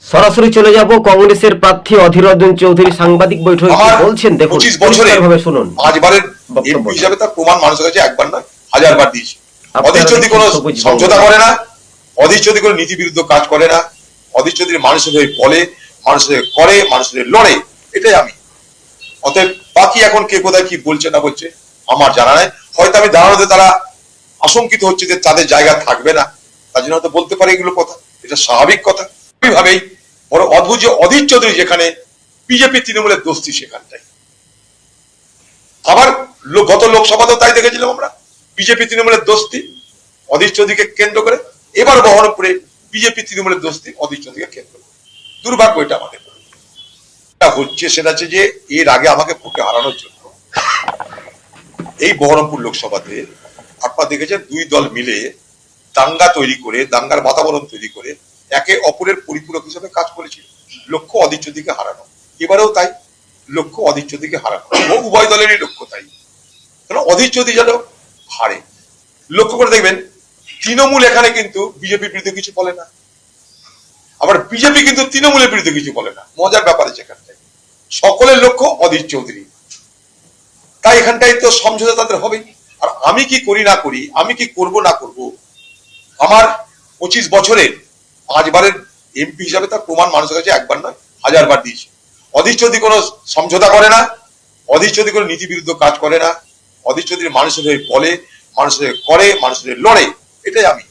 সরাসরি চলে যাব কংগ্রেসের প্রার্থী অধীর রঞ্জন চৌধুরী সাংবাদিক বৈঠকে কি বলছেন দেখুন, 25 বছরে ভাবে শুনুন। 5 বারের এমপি হিসাবে তার প্রমাণ মানুষের কাছে একবার নয় 1000 বার দিয়েছে। অধীর চৌধুরী কোনো সমঝোতা করে না, অধীর চৌধুরী কোনো নীতি বিরুদ্ধ কাজ করে না, অধীর চৌধুরী মানুষের হয়ে বলে, মানুষের করে, মানুষের লড়ে, এটাই আমি। অতএব বাকি এখন কে কোথায় কি বলছে না বলছে আমার জানা নাই। হয়তো আমি দাঁড়ানোতে তারা আশঙ্কিত হচ্ছে যে তাদের জায়গা থাকবে না, তার জন্য হয়তো বলতে পারে এগুলো কথা, এটা স্বাভাবিক কথা। এইভাবেই বড় অদ্ভুত যে অধীর চৌধুরী যেখানে বিজেপি তৃণমূলের দোস্তি সেখানটাই। আবার গত লোকসভাতেও তাই দেখেছিলাম আমরা, বিজেপি তৃণমূলের দোস্তি অধীর চৌধুরীকে কেন্দ্র করে। এবার বহরমপুরে বিজেপি তৃণমূলের দোস্তি অধীর চৌধুরীকে কেন্দ্র করে। দুর্ভাগ্য এটা আমাদের হচ্ছে, সেটা হচ্ছে যে এর আগে আমাকে ভোটে হারানোর জন্য এই বহরমপুর লোকসভাতে আপনারা দেখেছেন দুই দল মিলে দাঙ্গা তৈরি করে, দাঙ্গার বাতাবরণ তৈরি করে একে অপরের পরিপূরক হিসেবে কাজ করেছিল। লক্ষ্য অধীর চৌধুরীকে হারানো, এবারেও তাই, লক্ষ্য অধীর চৌধুরীকে হারানো, উভয় দলেরই লক্ষ্য তাই। কারণ অধীর চৌধুরী যেন হারে। লক্ষ্য করে দেখবেন তৃণমূল এখানে কিন্তু বিজেপির বিরুদ্ধে কিছু বলে না, আবার বিজেপি কিন্তু তৃণমূলের বিরুদ্ধে কিছু বলে না। মজার ব্যাপার সেখানটায় সকলের লক্ষ্য অধীর চৌধুরী, তাই এখানটাই তো সমঝোতা তাদের হবেই। আর আমি কি করি না করি, আমি কি করব না করব, আমার 25 বছরে 5 বারের এমপি হিসাবে তার প্রমাণ মানুষের কাছে একবার নয় 1000 বার দিয়েছে। অধীর চৌধুরী কোনো সমঝোতা করে না, অধীর চৌধুরী কোনো নীতি বিরুদ্ধ কাজ করে না, অধীর চৌধুরী মানুষের হয়ে বলে, মানুষের করে, মানুষের লড়ে, এটাই আমি।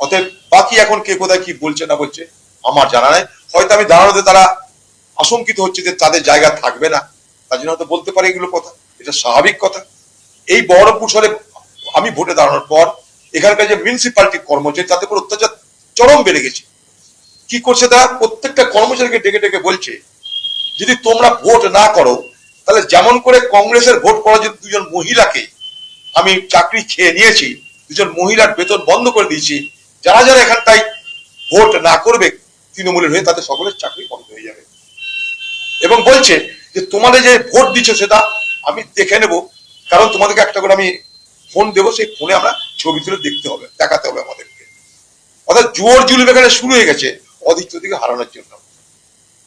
অতএব বাকি এখন কে কোথায় কি বলছে না বলছে আমার জানা নাই। হয়তো আমি দাঁড়ানোতে তারা আশঙ্কিত হচ্ছে যে তাদের জায়গা থাকবে না, তার জন্য হয়তো বলতে পারে এগুলো কথা, এটা স্বাভাবিক কথা। এই বহরমপুর শহরে আমি ভোটে দাঁড়ানোর পর এখানকার যে মিউনিসিপালিটি কর্মচারী তাদের উপর অত্যাচার চরম বেড়ে গেছে। কি করছে তারা? প্রত্যেকটা কর্মচারীকে ডেকে ডেকে বলছে যদি তোমরা ভোট না করো তাহলে যেমন করে কংগ্রেসের ভোট করা যে দুজন মহিলাকে আমি চাকরি খেয়ে নিয়েছি, দুজন মহিলার বেতন বন্ধ করে দিয়েছি, যারা যারা এখানটাই ভোট না করবে তৃণমূলের হয়ে তাদের সকলের চাকরি বন্ধ হয়ে যাবে। এবং বলছে যে তোমাদের যে ভোট দিচ্ছ সেটা আমি দেখে নেব, কারণ তোমাদেরকে একটা করে আমি ফোন দেবো, সেই ফোনে আমরা ছবি তুলে দেখতে হবে, দেখাতে হবে আমাদেরকে। অর্থাৎ জোর জুলুম এখানে শুরু হয়ে গেছে অধীর চৌধুরীকে হারানোর জন্য।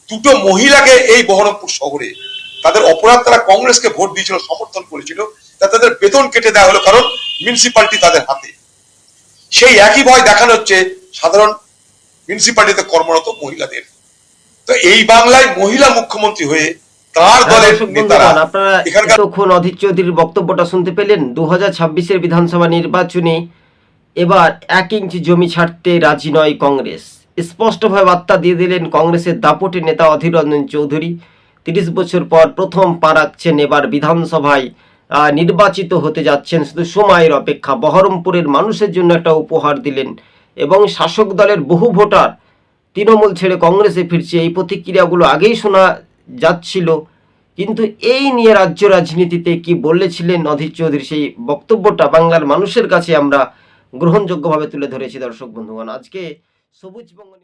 দুটো মহিলাকে এই বহরমপুর শহরে তাদের অপরাধ, তারা কংগ্রেসকে ভোট দিয়েছিল, সমর্থন করেছিল, তা তাদের বেতন কেটে দেওয়া হলো কারণ মিউনিসিপালিটি তাদের হাতে। সেই একই ভয় দেখানো হচ্ছে সাধারণ মিউনিসিপালিটিতে কর্মরত মহিলাদের। তো এই বাংলায় মহিলা মুখ্যমন্ত্রী হয়ে তার দলের নেতারা আপনারা তখন অধীর চৌধুরীর বক্তব্যটা শুনতে পেলেন। 2026-এর বিধানসভা নির্বাচনে এবার 1 ইঞ্চি জমি ছাড়তে রাজি নয় কংগ্রেস। স্পষ্টভাবে বার্তা দিয়ে দিলেন কংগ্রেসের দাপটে নেতা অধীর রঞ্জন চৌধুরী। 30 বছর পর প্রথম পা রাখছেন এবার বিধানসভায়, নির্বাচিত হতে যাচ্ছেন, শুধু সময়ের অপেক্ষা। বহরমপুরের মানুষের জন্য একটা উপহার দিলেন এবং শাসক দলের বহু ভোটার তৃণমূল ছেড়ে কংগ্রেসে ফিরছে, এই প্রতিক্রিয়াগুলো আগেই শোনা যাচ্ছিল। কিন্তু এই নিয়ে রাজ্য রাজনীতিতে কি বলেছিলেন অধীর চৌধুরী, সেই বক্তব্যটা বাংলার মানুষের কাছে আমরা গ্রহণযোগ্যভাবে তুলে ধরেছি। দর্শক বন্ধুগণ, আজকে সবুজবঙ্গ